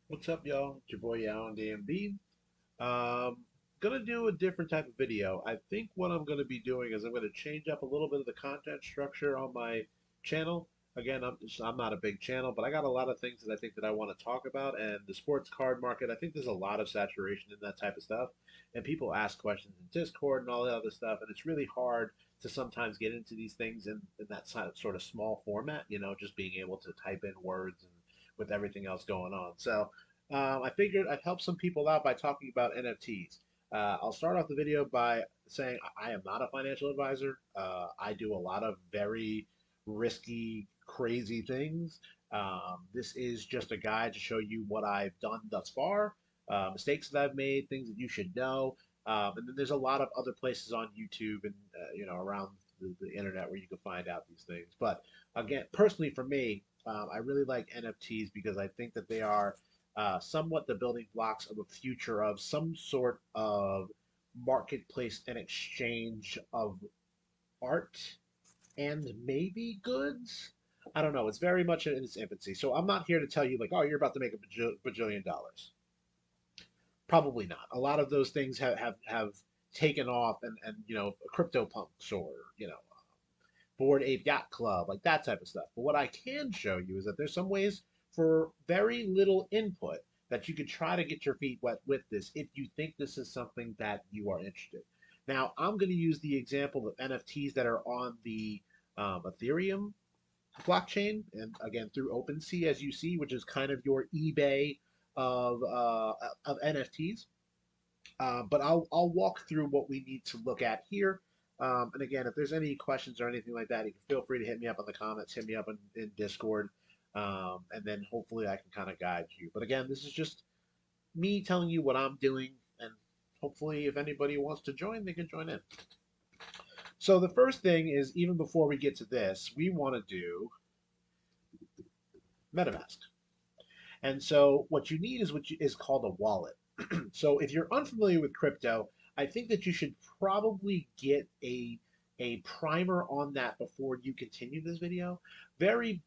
What's up, y'all? It's your boy Yao and DMB. Um, gonna do a different type of video. I think what I'm gonna be doing is I'm gonna change up a little bit of the content structure on my channel. Again, I'm not a big channel, but I got a lot of things that I think that I want to talk about. And the sports card market, I think there's a lot of saturation in that type of stuff. And people ask questions in Discord and all that other stuff, and it's really hard to sometimes get into these things in that sort of small format. Just being able to type in words and with everything else going on. So. I figured I'd help some people out by talking about NFTs. I'll start off the video by saying I am not a financial advisor. I do a lot of very risky, crazy things. This is just a guide to show you what I've done thus far, mistakes that I've made, things that you should know. And then there's a lot of other places on YouTube and around the internet where you can find out these things. But again, personally for me, I really like NFTs because I think that they are somewhat the building blocks of a future of some sort of marketplace and exchange of art and maybe goods. I don't know. It's very much in its infancy. So I'm not here to tell you, like, oh, you're about to make a bajillion dollars. Probably not. A lot of those things have taken off, and crypto punks or Board Ape Yacht Club, like that type of stuff. But what I can show you is that there's some ways for very little input that you could try to get your feet wet with this if you think this is something that you are interested. Now, I'm going to use the example of NFTs that are on the Ethereum blockchain, and again through OpenSea, as you see, which is kind of your eBay of NFTs. But I'll walk through what we need to look at here. And again, if there's any questions or anything like that, you can feel free to hit me up in the comments, hit me up in Discord, and then hopefully I can kind of guide you. But again, this is just me telling you what I'm doing, and hopefully, if anybody wants to join, they can join in. So the first thing is, even before we get to this, we want to do MetaMask. And so what you need is is called a wallet. So if you're unfamiliar with crypto, I think that you should probably get a primer on that before you continue this video. Very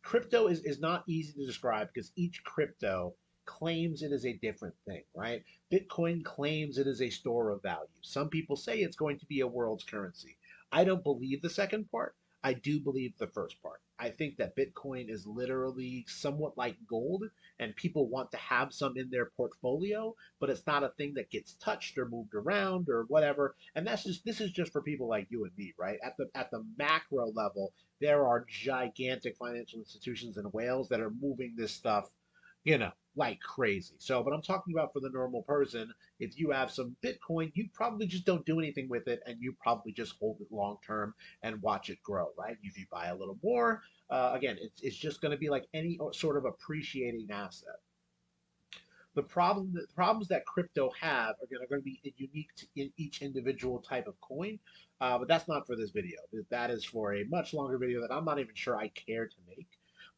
Crypto is not easy to describe because each crypto claims it is a different thing, right? Bitcoin claims it is a store of value. Some people say it's going to be a world's currency. I don't believe the second part. I do believe the first part. I think that Bitcoin is literally somewhat like gold, and people want to have some in their portfolio, but it's not a thing that gets touched or moved around or whatever. And this is just for people like you and me, right? At the macro level, there are gigantic financial institutions in Wales that are moving this stuff, like crazy. So, but I'm talking about for the normal person. If you have some Bitcoin, you probably just don't do anything with it, and you probably just hold it long term and watch it grow, right? If you buy a little more, again, it's just going to be like any sort of appreciating asset. The problems that crypto have are going to be unique to in each individual type of coin, but that's not for this video. That is for a much longer video that I'm not even sure I care to make.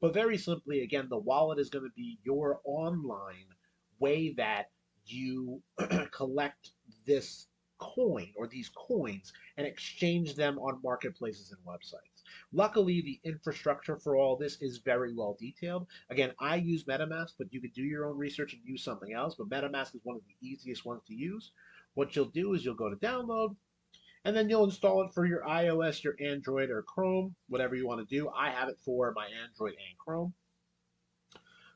But very simply, again, the wallet is going to be your online way that you collect this coin or these coins and exchange them on marketplaces and websites. Luckily, the infrastructure for all this is very well detailed. Again, I use MetaMask, but you could do your own research and use something else. But MetaMask is one of the easiest ones to use. What you'll do is you'll go to download, and then you'll install it for your iOS, your Android, or Chrome, whatever you want to do. I have it for my Android and Chrome.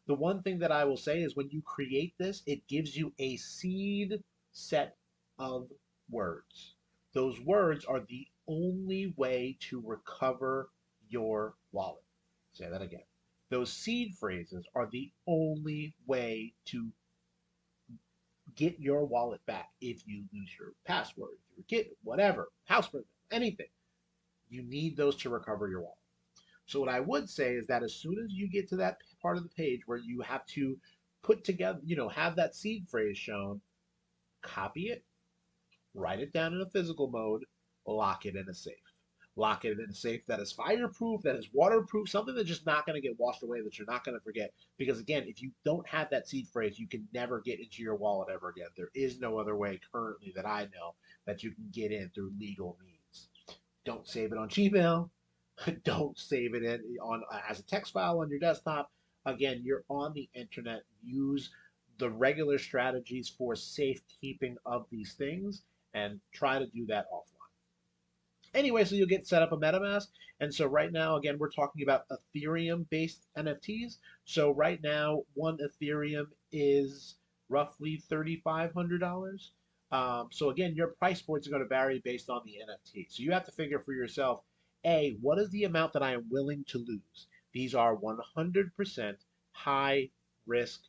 The one thing that I will say is when you create this, it gives you a seed set of words. Those words are the only way to recover your wallet. Say that again. Those seed phrases are the only way to get your wallet back if you lose your password, if you forget whatever, house burn, anything. You need those to recover your wallet. So what I would say is that as soon as you get to that part of the page where you have to put together, have that seed phrase shown, copy it, write it down in a physical mode, lock it in a safe. Lock it in a safe that is fireproof, that is waterproof, something that's just not going to get washed away, that you're not going to forget. Because again, if you don't have that seed phrase, you can never get into your wallet ever again. There is no other way currently that I know that you can get in through legal means. Don't save it on Gmail. Don't save it in on as a text file on your desktop. again, you're on the internet. Use the regular strategies for safekeeping of these things and try to do that offline. Anyway, so you'll get set up a MetaMask. And so right now, again, we're talking about Ethereum based NFTs. So right now, one Ethereum is roughly $3,500. So again, your price points are going to vary based on the NFT. So you have to figure for yourself, A, what is the amount that I am willing to lose? These are 100% high risk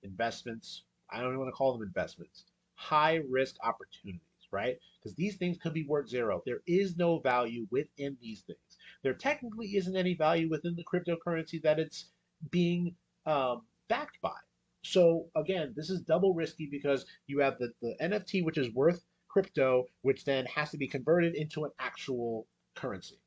investments. I don't even want to call them investments. High risk opportunities, right? Because these things could be worth zero. There is no value within these things. There technically isn't any value within the cryptocurrency that it's being backed by. So again, this is double risky because you have the NFT, which is worth crypto, which then has to be converted into an actual currency.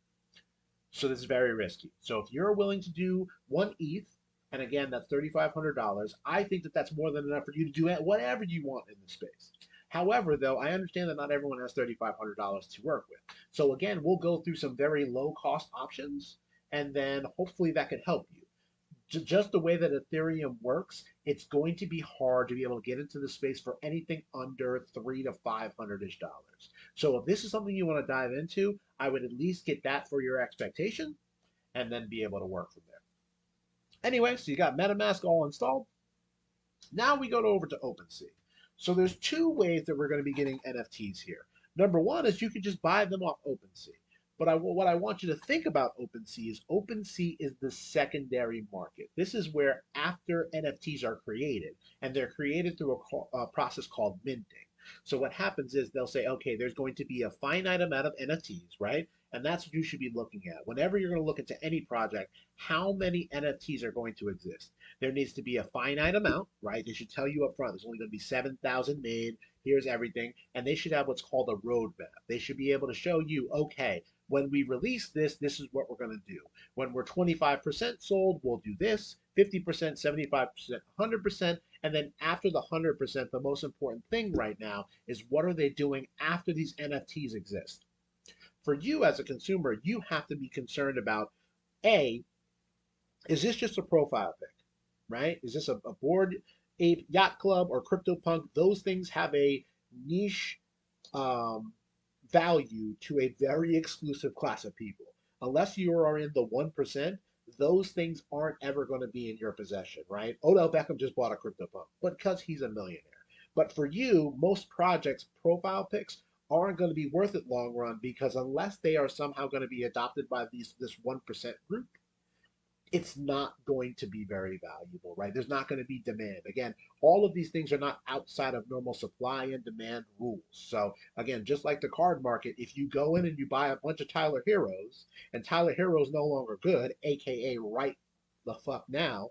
So this is very risky. So if you're willing to do one ETH, and again, that's $3,500, I think that that's more than enough for you to do whatever you want in the space. However, though, I understand that not everyone has $3,500 to work with. So again, we'll go through some very low cost options, and then hopefully that could help you. Just the way that Ethereum works, it's going to be hard to be able to get into the space for anything under $300 to $500-ish. So if this is something you want to dive into, I would at least get that for your expectation and then be able to work from there. Anyway, so you got MetaMask all installed. Now we go over to OpenSea. So there's two ways that we're going to be getting NFTs here. Number one is you can just buy them off OpenSea. But what I want you to think about OpenSea is the secondary market. This is where after NFTs are created, and they're created through a process called minting. So what happens is they'll say, okay, there's going to be a finite amount of NFTs, right? And that's what you should be looking at. Whenever you're going to look into any project, how many NFTs are going to exist? There needs to be a finite amount, right? They should tell you up front there's only going to be 7,000 made. Here's everything. And they should have what's called a roadmap. They should be able to show you, okay, when we release this, this is what we're going to do. When we're 25% sold, we'll do this, 50%, 75%, 100%. And then after the 100%, the most important thing right now is what are they doing after these NFTs exist? For you as a consumer, you have to be concerned about A, is this just a profile pic, right? Is this a board ape yacht club or CryptoPunk? Those things have a niche um, value to a very exclusive class of people. Unless you are in the 1%, those things aren't ever going to be in your possession, right? Odell Beckham just bought a CryptoPunk, but because he's a millionaire. But for you, most projects' profile pics aren't going to be worth it long run because unless they are somehow going to be adopted by this 1% group, it's not going to be very valuable, right? There's not going to be demand. Again, all of these things are not outside of normal supply and demand rules. So again, just like the card market, if you go in and you buy a bunch of Tyler Heroes and Tyler Heroes no longer good, aka right the fuck now,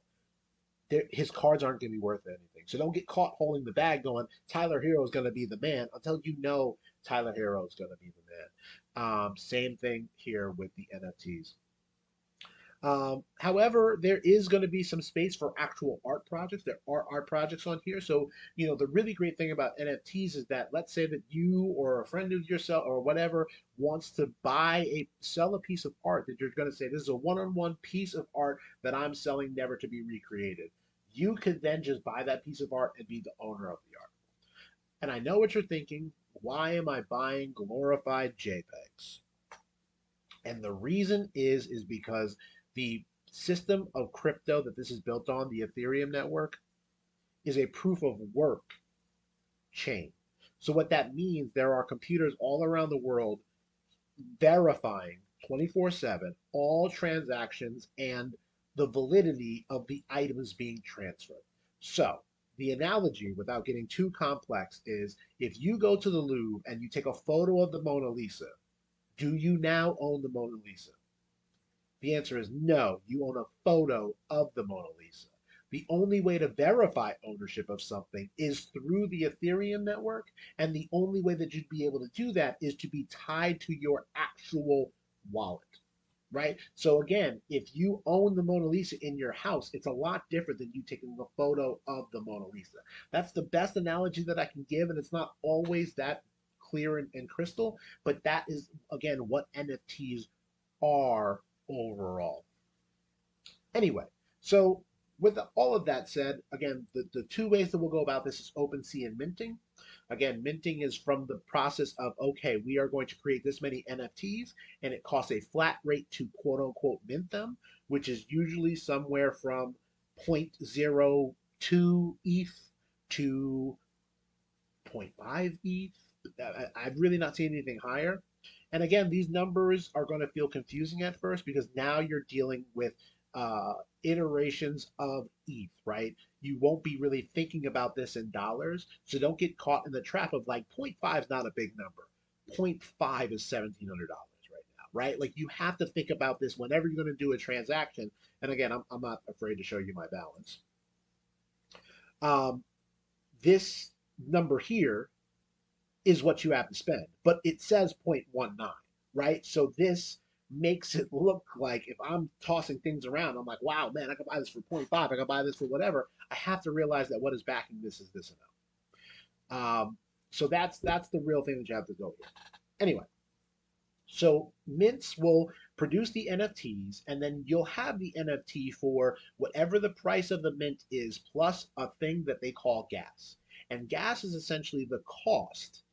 his cards aren't going to be worth anything. So don't get caught holding the bag going, Tyler Hero is going to be the man until you know Tyler Hero is going to be the man. Same thing here with the NFTs. However, there is going to be some space for actual art projects. There are art projects on here. So, the really great thing about NFTs is that let's say that you or a friend of yourself or whatever wants to sell a piece of art that you're going to say, this is a one-on-one piece of art that I'm selling never to be recreated. You could then just buy that piece of art and be the owner of the art. And I know what you're thinking. Why am I buying glorified JPEGs? And the reason is because the system of crypto that this is built on, the Ethereum network, is a proof of work chain. So what that means, there are computers all around the world verifying 24/7 all transactions and the validity of the items being transferred. So the analogy, without getting too complex, is if you go to the Louvre and you take a photo of the Mona Lisa, do you now own the Mona Lisa? The answer is no, you own a photo of the Mona Lisa. The only way to verify ownership of something is through the Ethereum network, and the only way that you'd be able to do that is to be tied to your actual wallet, right? So again, if you own the Mona Lisa in your house, it's a lot different than you taking a photo of the Mona Lisa. That's the best analogy that I can give, and it's not always that clear and crystal, but that is, again, what NFTs are overall. Anyway, so with all of that said, again, the two ways that we'll go about this is OpenSea and minting. Again, minting is from the process of, okay, we are going to create this many NFTs, and it costs a flat rate to quote unquote mint them, which is usually somewhere from zero point zero 0.02 ETH to zero point 0.5 ETH. I've really not seen anything higher. And again, these numbers are going to feel confusing at first because now you're dealing with uh, iterations of ETH, right? You won't be really thinking about this in dollars. So don't get caught in the trap of like zero point 0.5 is not a big number. Zero point 0.5 is $1,700 right now, right? Like you have to think about this whenever you're going to do a transaction. And again, I'm not afraid to show you my balance. Um, this number here is what you have to spend. But it says 0.19, right? So this makes it look like if I'm tossing things around, I'm like, wow, man, I can buy this for 0.5, I can buy this for whatever. I have to realize that what is backing this is this amount. So that's the real thing that you have to go here. Anyway, so mints will produce the NFTs, and then you'll have the NFT for whatever the price of the mint is, plus a thing that they call gas. And gas is essentially the cost.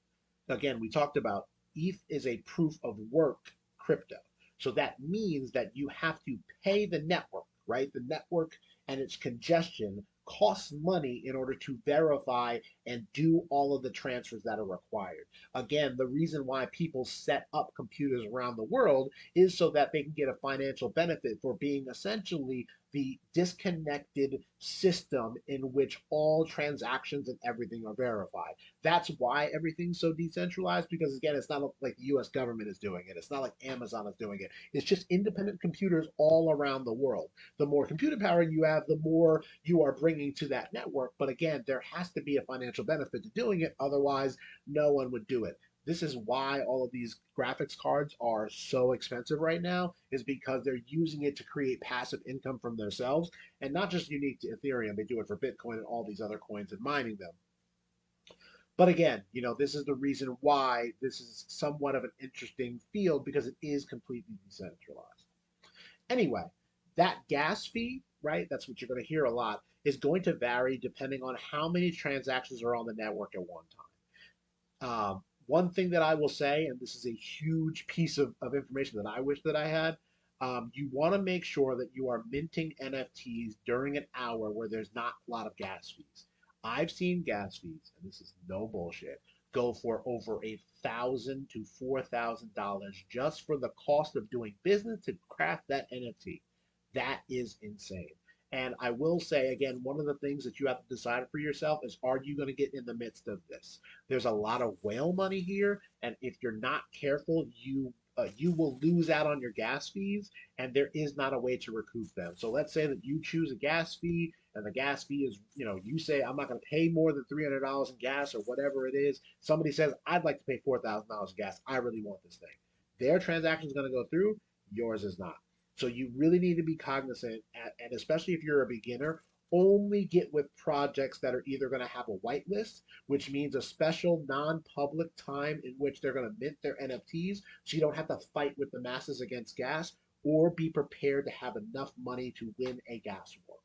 Again, we talked about ETH is a proof of work crypto. So that means that you have to pay the network, right? The network and its congestion costs money in order to verify and do all of the transfers that are required. Again, the reason why people set up computers around the world is so that they can get a financial benefit for being essentially the disconnected system in which all transactions and everything are verified. That's why everything's so decentralized, because again, it's not like the US government is doing it. It's not like Amazon is doing it. It's just independent computers all around the world. The more computer power you have, the more you are bringing to that network. But again, there has to be a financial benefit to doing it. Otherwise, no one would do it. This is why all of these graphics cards are so expensive right now, is because they're using it to create passive income from themselves, and not just unique to Ethereum. They do it for Bitcoin and all these other coins and mining them. But again, this is the reason why this is somewhat of an interesting field, because it is completely decentralized. Anyway, that gas fee, right? That's what you're going to hear a lot, is going to vary depending on how many transactions are on the network at one time. One thing that I will say, and this is a huge piece of information that I wish that I had, you want to make sure that you are minting NFTs during an hour where there's not a lot of gas fees. I've seen gas fees, and this is no bullshit, go for over $1,000 to $4,000 just for the cost of doing business to craft that NFT. That is insane. And I will say again, one of the things that you have to decide for yourself is, are you going to get in the midst of this? There's a lot of whale money here, and if you're not careful, you will lose out on your gas fees, and there is not a way to recoup them. So let's say that you choose a gas fee, and the gas fee is, you say, I'm not going to pay more than $300 in gas or whatever it is. Somebody says, I'd like to pay $4,000 in gas. I really want this thing. Their transaction is going to go through, yours is not. So you really need to be cognizant, and especially if you're a beginner, only get with projects that are either going to have a whitelist, which means a special non-public time in which they're going to mint their NFTs, so you don't have to fight with the masses against gas, or be prepared to have enough money to win a gas war.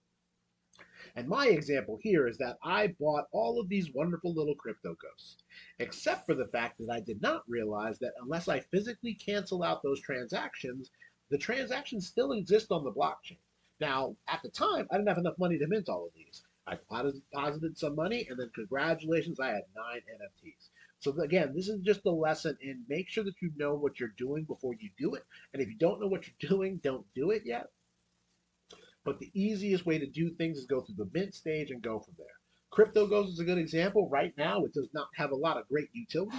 And my example here is that I bought all of these wonderful little crypto ghosts, except for the fact that I did not realize that unless I physically cancel out those transactions, the transactions still exist on the blockchain. Now, at the time, I didn't have enough money to mint all of these. I deposited some money, and then congratulations, I had 9 NFTs. So again, this is just a lesson in make sure that you know what you're doing before you do it. And if you don't know what you're doing, don't do it yet. But the easiest way to do things is go through the mint stage and go from there. CryptoGhost is a good example. Right now, it does not have a lot of great utility.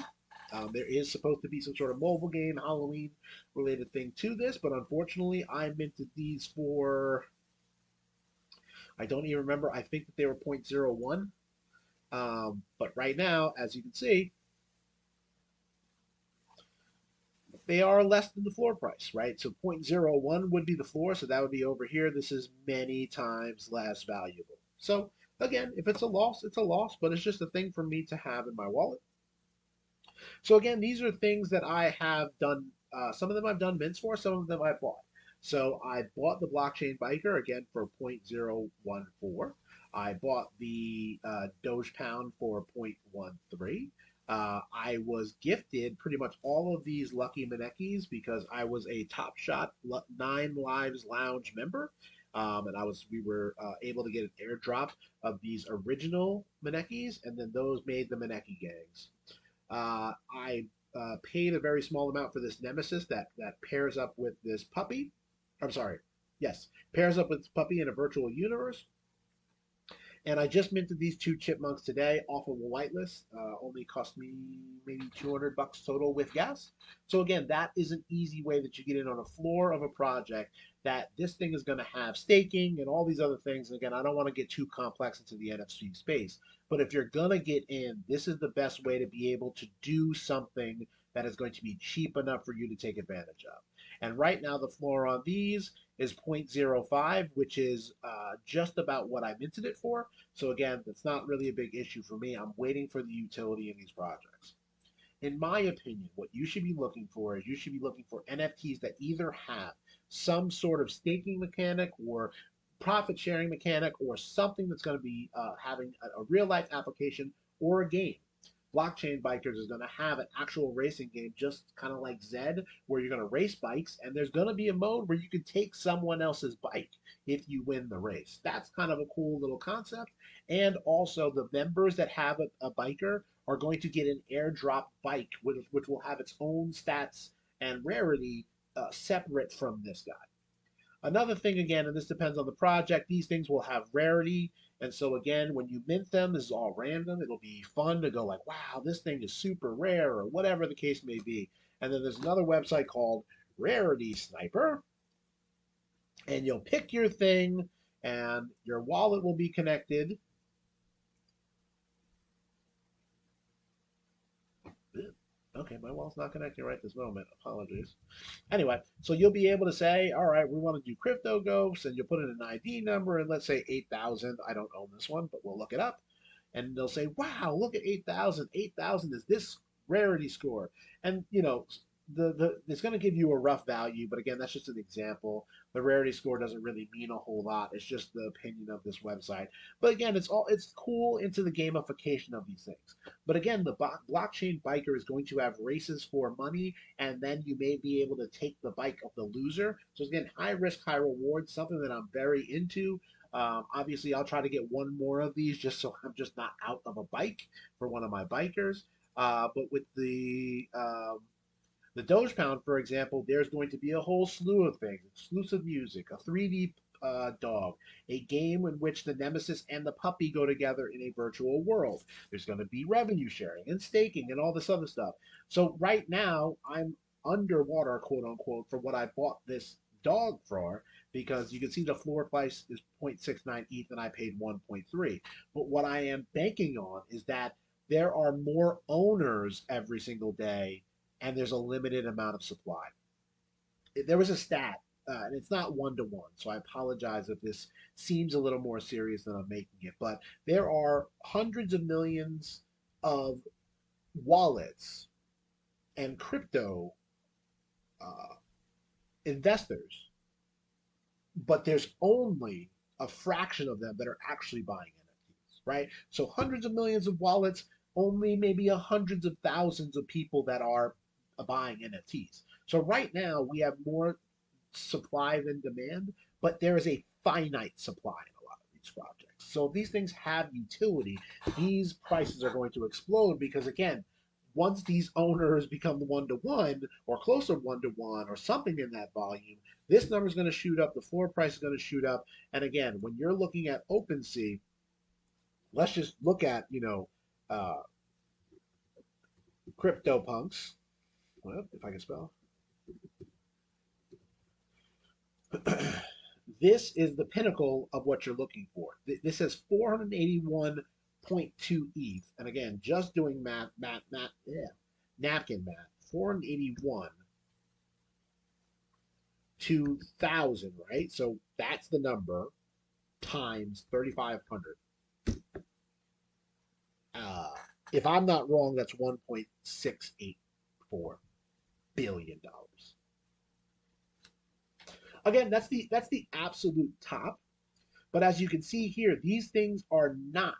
There is supposed to be some sort of mobile game, Halloween related thing to this, but unfortunately, I minted these for, I don't even remember, I think that they were 0.01. But right now, as you can see, they are less than the floor price, right? So 0.01 would be the floor, so that would be over here. This is many times less valuable. So again, if it's a loss, it's a loss, but it's just a thing for me to have in my wallet. So again, these are things that I have done. Some of them I've done mints for, some of them I've bought. So I bought the blockchain biker again for 0.014. I bought the Doge Pound for 0.13. I was gifted pretty much all of these lucky Manekis because I was a Top Shot 9 Lives Lounge member. And we were able to get an airdrop of these original Manekis, and then those made the Maneki gangs. I paid a very small amount for this Nemesis that pairs up with this puppy. I'm sorry. Yes, pairs up with this puppy in a virtual universe. And I just minted these two chipmunks today off of a whitelist. Only cost me maybe $200 total with gas. So again, that is an easy way that you get in on a floor of a project that this thing is going to have staking and all these other things. And again, I don't want to get too complex into the NFC space, but if you're going to get in, this is the best way to be able to do something that is going to be cheap enough for you to take advantage of. And right now, the floor on these is 0.05, which is just about what I minted it for. So again, that's not really a big issue for me. I'm waiting for the utility in these projects. In my opinion, what you should be looking for is you should be looking for NFTs that either have some sort of staking mechanic or profit sharing mechanic or something that's going to be having a real life application or a game. Blockchain Bikers is going to have an actual racing game, just kind of like Zed, where you're going to race bikes, and there's going to be a mode where you can take someone else's bike if you win the race. That's kind of a cool little concept. And also, the members that have a biker are going to get an airdrop bike, which will have its own stats and rarity separate from this guy. Another thing, again, and this depends on the project, these things will have rarity. And so, again, when you mint them, this is all random. It'll be fun to go like, wow, this thing is super rare or whatever the case may be. And then there's another website called Rarity Sniper. And you'll pick your thing, and your wallet will be connected. Okay, my wallet's not connecting right this moment. Apologies. Anyway, so you'll be able to say, all right, we want to do crypto ghosts, and you'll put in an ID number, and let's say 8,000. I don't own this one, but we'll look it up. And they'll say, wow, look at 8,000. 8,000 is this rarity score. And, it's going to give you a rough value, but again, that's just an example. The rarity score doesn't really mean a whole lot. It's just the opinion of this website. But again, it's cool into the gamification of these things. But again, the blockchain biker is going to have races for money, and then you may be able to take the bike of the loser. So again, high risk, high reward, something that I'm very into. Obviously, I'll try to get one more of these just so I'm just not out of a bike for one of my bikers. But with the Doge Pound, for example, there's going to be a whole slew of things: exclusive music, a 3D dog, a game in which the Nemesis and the puppy go together in a virtual world. There's going to be revenue sharing and staking and all this other stuff. So right now, I'm underwater, quote unquote, for what I bought this dog for, because you can see the floor price is 0.69 ETH and I paid 1.3. But what I am banking on is that there are more owners every single day and there's a limited amount of supply. There was a stat, and it's not one to one, so I apologize if this seems a little more serious than I'm making it, but there are hundreds of millions of wallets and crypto uh, investors, but there's only a fraction of them that are actually buying NFTs, right? So hundreds of millions of wallets, only maybe hundreds of thousands of people that are buying NFTs. So right now we have more supply than demand, but there is a finite supply in a lot of these projects. So if these things have utility, these prices are going to explode because again, once these owners become one to one or closer one to one or something in that volume, this number is going to shoot up, the floor price is going to shoot up. And again, when you're looking at OpenSea, let's just look at, uh, CryptoPunks. Well, if I can spell. This is the pinnacle of what you're looking for. This says 481.2 ETH. And again, just doing napkin math, 481 to 1,000, right? So that's the number times 3,500. Uh, if I'm not wrong, that's $1.684 billion. Again, that's the absolute top. But as you can see here, these things are not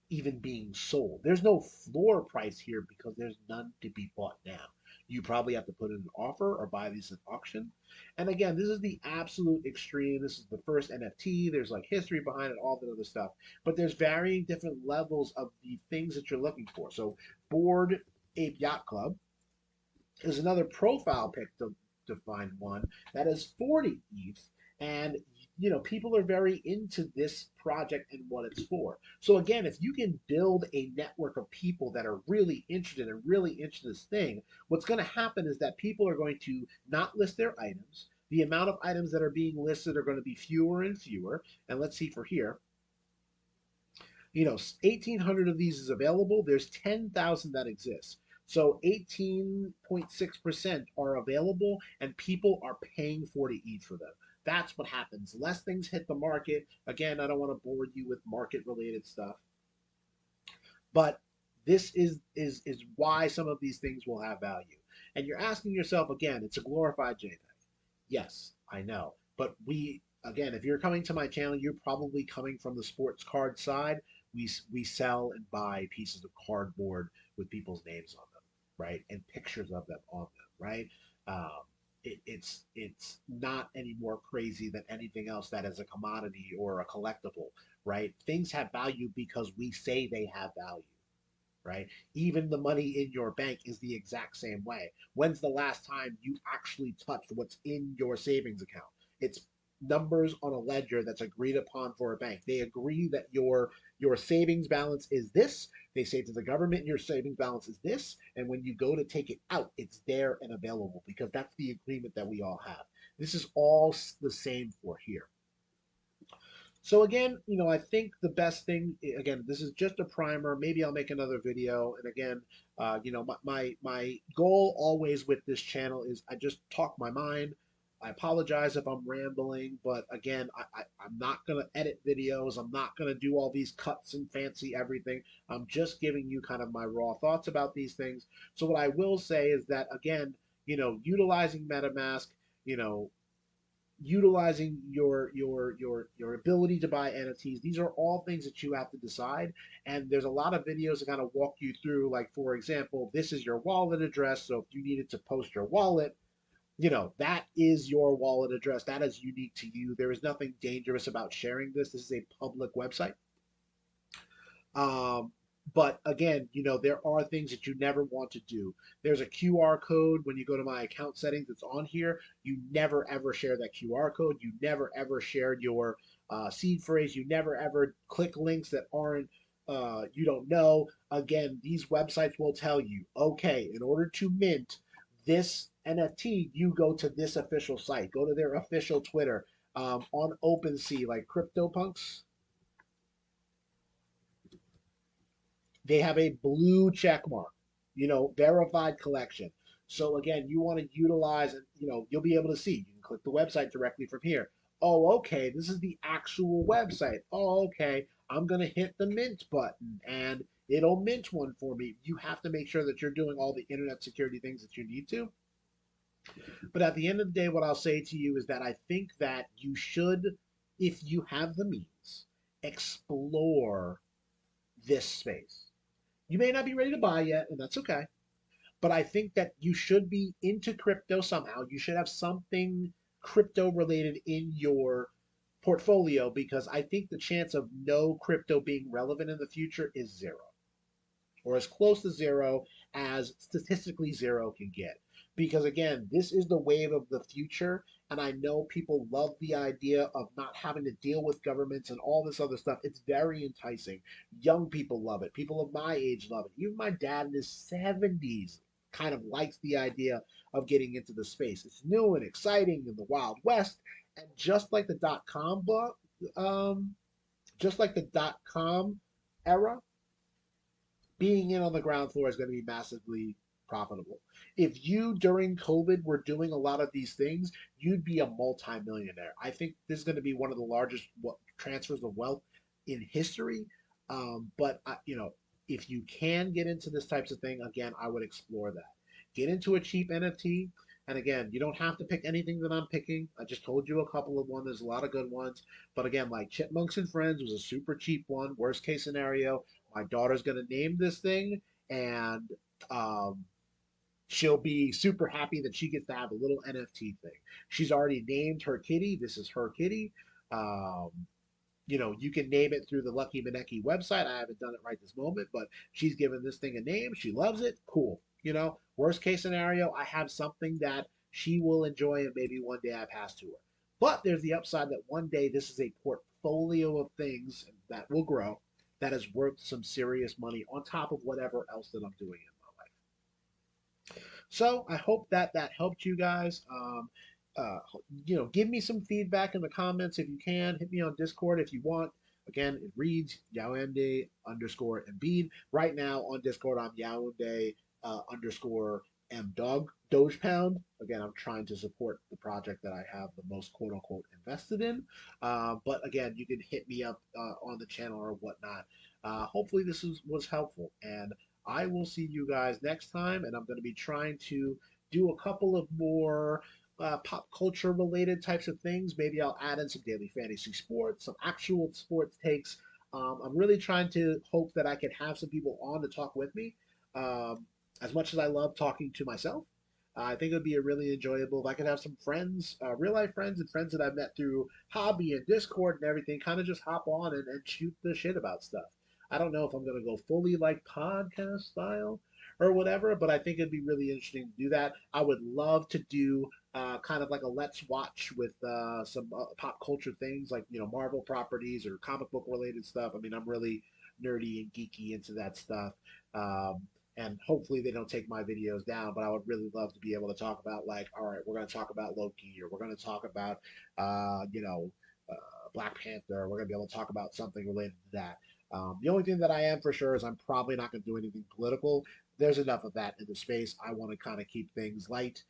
even being sold. There's no floor price here because there's none to be bought now. You probably have to put in an offer or buy these at auction. And again, this is the absolute extreme. This is the first NFT. There's like history behind it, all that other stuff. But there's varying different levels of the things that you're looking for. So, Board Ape Yacht Club is another profile pic to find one that is 40 ETH. And people are very into this project and what it's for. So again, if you can build a network of people that are really interested and really into this thing, what's going to happen is that people are going to not list their items. The amount of items that are being listed are going to be fewer and fewer. And let's see for here, 1,800 of these is available. There's 10,000 that exist. So 18.6% are available, and people are paying 40 each for them. That's what happens. Less things hit the market. Again, I don't want to bore you with market related stuff, but this is why some of these things will have value. And you're asking yourself again, it's a glorified JPEG. Yes, I know. But again, if you're coming to my channel, you're probably coming from the sports card side. We sell and buy pieces of cardboard with people's names on them, right, and pictures of them on them, right. It's not any more crazy than anything else that is a commodity or a collectible, right? Things have value because we say they have value, right? Even the money in your bank is the exact same way. When's the last time you actually touched what's in your savings account? It's numbers on a ledger that's agreed upon for a bank. They agree that your savings balance is this. They say to the government your savings balance is this, and when you go to take it out, it's there and available because that's the agreement that we all have. This is all the same for here. So again, I think the best thing, again, this is just a primer. Maybe I'll make another video. And again, my goal always with this channel is I just talk my mind. I apologize if I'm rambling, but again, I'm not going to edit videos. I'm not going to do all these cuts and fancy everything. I'm just giving you kind of my raw thoughts about these things. So what I will say is that, again, utilizing MetaMask, you know, utilizing your ability to buy NFTs. These are all things that you have to decide. And there's a lot of videos that kind of walk you through, like for example, this is your wallet address. So if you needed to post your wallet, that is your wallet address. That is unique to you. There is nothing dangerous about sharing this. This is a public website. Um, but again, there are things that you never want to do. There's a QR code when you go to my account settings that's on here. You never ever share that QR code. You never ever shared your seed phrase. You never ever click links that aren't, you don't know. Again, these websites will tell you, okay, in order to mint this NFT, you go to this official site, go to their official Twitter, on OpenSea, like CryptoPunks. They have a blue check mark, verified collection. So again, you want to utilize it, you'll be able to see. You can click the website directly from here. Oh, okay, this is the actual website. Oh, okay, I'm going to hit the mint button and it'll mint one for me. You have to make sure that you're doing all the internet security things that you need to. But at the end of the day, what I'll say to you is that I think that you should, if you have the means, explore this space. You may not be ready to buy yet, and that's okay. But I think that you should be into crypto somehow. You should have something crypto related in your portfolio because I think the chance of no crypto being relevant in the future is zero, or as close to zero as statistically zero can get. Because again, this is the wave of the future. And I know people love the idea of not having to deal with governments and all this other stuff. It's very enticing. Young people love it. People of my age love it. Even my dad in his 70s kind of likes the idea of getting into the space. It's new and exciting in the Wild West. And just like the .com book, just like the .com era, being in on the ground floor is going to be massively profitable. If you during COVID were doing a lot of these things, you'd be a multimillionaire. I think this is going to be one of the largest transfers of wealth in history. But if you can get into this types of thing, again, I would explore that. Get into a cheap NFT. And again, you don't have to pick anything that I'm picking. I just told you a couple of ones. There's a lot of good ones. But again, like Chipmunks and Friends was a super cheap one. Worst case scenario, my daughter's going to name this thing, and um, she'll be super happy that she gets to have a little NFT thing. She's already named her kitty. This is her kitty. Um, you can name it through the Lucky Maneki website. I haven't done it right this moment, but she's given this thing a name. She loves it. Cool. Worst case scenario, I have something that she will enjoy and maybe one day I pass to her. But there's the upside that one day this is a portfolio of things that will grow that is worth some serious money on top of whatever else that I'm doing in my life. So I hope that that helped you guys. Uh, give me some feedback in the comments if you can. Hit me on Discord if you want. Again, it reads Yaounde underscore Embiid. Right now on Discord, I'm Yaounde underscore M Dog Doge Pound. Again, I'm trying to support the project that I have the most quote unquote invested in. But again, you can hit me up on the channel or whatnot. Hopefully, was helpful. And I will see you guys next time. And I'm going to be trying to do a couple of more pop culture related types of things. Maybe I'll add in some daily fantasy sports, some actual sports takes. I'm really trying to hope that I can have some people on to talk with me. Um, as much as I love talking to myself, I think it would be a really enjoyable if I could have some friends, real life friends, and friends that I've met through hobby and Discord and everything, kind of just hop on and shoot the shit about stuff. I don't know if I'm going to go fully like podcast style or whatever, but I think it'd be really interesting to do that. I would love to do kind of like a let's watch with some pop culture things like Marvel properties or comic book related stuff. I mean, I'm really nerdy and geeky into that stuff. Um, and hopefully they don't take my videos down, but I would really love to be able to talk about, like, all right, we're going to talk about Loki, or we're going to talk about uh, you know uh, Black Panther. We're going to be able to talk about something related to that. The only thing that I am for sure is I'm probably not going to do anything political. There's enough of that in the space. I want to kind of keep things light,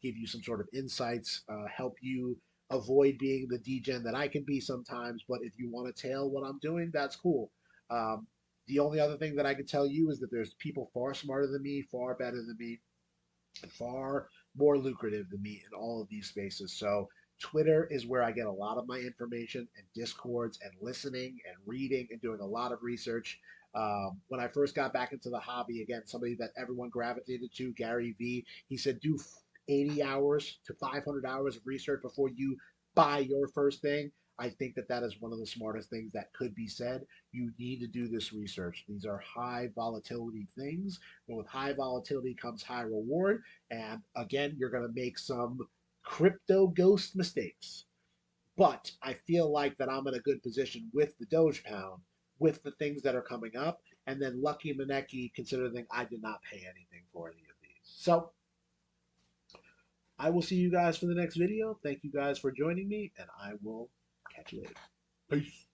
give you some sort of insights, help you avoid being the degen that I can be sometimes. But if you want to tail what I'm doing, that's cool. Um, the only other thing that I can tell you is that there's people far smarter than me, far better than me, and far more lucrative than me in all of these spaces. So Twitter is where I get a lot of my information, and Discords, and listening and reading and doing a lot of research. When I first got back into the hobby, again, somebody that everyone gravitated to, Gary V, he said do 80 hours to 500 hours of research before you buy your first thing. I think that that is one of the smartest things that could be said. You need to do this research. These are high volatility things, but with high volatility comes high reward. And again, you're going to make some crypto ghost mistakes. But I feel like that I'm in a good position with the Doge Pound, with the things that are coming up. And then Lucky Maneki, considering I did not pay anything for any of these. So I will see you guys for the next video. Thank you guys for joining me, and I will catch you later. Peace.